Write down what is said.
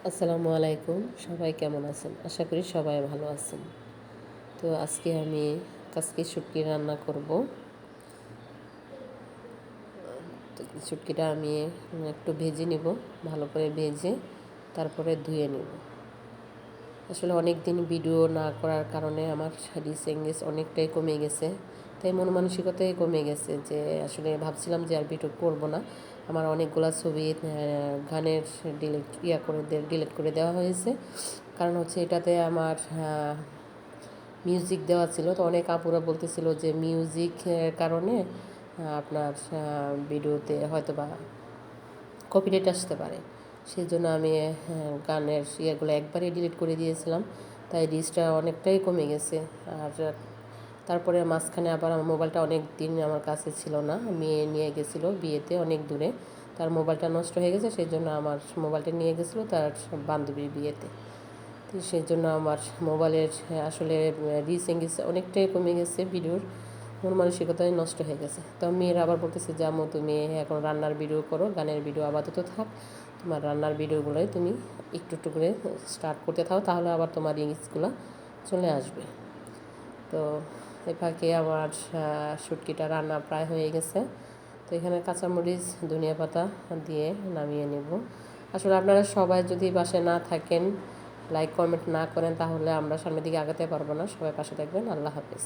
আসসালামু আলাইকুম। সবাই কেমন আছেন? আশা করি সবাই ভালো আছেন। তো আজকে আমি কাসকি শুটকি রান্না করব। তো শুটকিটা আমি একটু ভেজে নিব, ভালো করে ভেজে তারপরে ধুয়ে নিব। আসলে অনেক দিন ভিডিও না করার কারণে আমার রিচ এঙ্গেজ অনেকটাই কমে গেছে। তাই মন মানসিকতাই কমে গেছে যে আসলে ভাবছিলাম যে আর ভিডিও করব না। আমার অনেকগুলা ছবি গানের ডিলিট করে দেওয়া হয়েছে। কারণ হচ্ছে এটাতে আমার মিউজিক দেওয়া ছিল। তো অনেক আপুরা বলতেছিল যে মিউজিকের কারণে আপনার ভিডিওতে হয়তোবা কপিরাইট আসতে পারে। সেজন্য আমি গানের ইয়েগুলো একবারেই ডিলিট করে দিয়েছিলাম। তাই রিচটা অনেকটাই কমে গেছে। আর তারপরে মাঝখানে আবার আমার মোবাইলটা অনেক দিন আমার কাছে ছিল না। মেয়ে নিয়ে গেছিলো বিয়েতে অনেক দূরে। তার মোবাইলটা নষ্ট হয়ে গেছে, সেই জন্য আমার মোবাইলটা নিয়ে গেছিলো তার বান্ধবীর বিয়েতে। তো সেই জন্য আমার মোবাইলের আসলে রিচ এঙ্গেজ অনেকটাই কমে গেছে, ভিডিওর মন মানসিকতাই নষ্ট হয়ে গেছে। তো মেয়েরা আবার বলতেছে যে আম্মু তুমি এখন রান্নার ভিডিও করো, গানের ভিডিও আপাতত থাক, তোমার রান্নার ভিডিওগুলোই তুমি একটু একটু করে স্টার্ট করতে থাকো, তাহলে আবার তোমার রিচগুলো চলে আসবে। তো এ ফাঁকে আমার শুটকিটা রান্না প্রায় হয়ে গেছে। তো এখানে কাঁচামরিচ ধনিয়া পাতা দিয়ে নামিয়ে নেব। আসলে আপনারা সবাই যদি বাসায় না থাকেন, লাইক কমেন্ট না করেন, তাহলে আমরা সামনের দিকে আগাতে পারবো না। সবাই পাশে থাকবেন। আল্লাহ হাফেজ।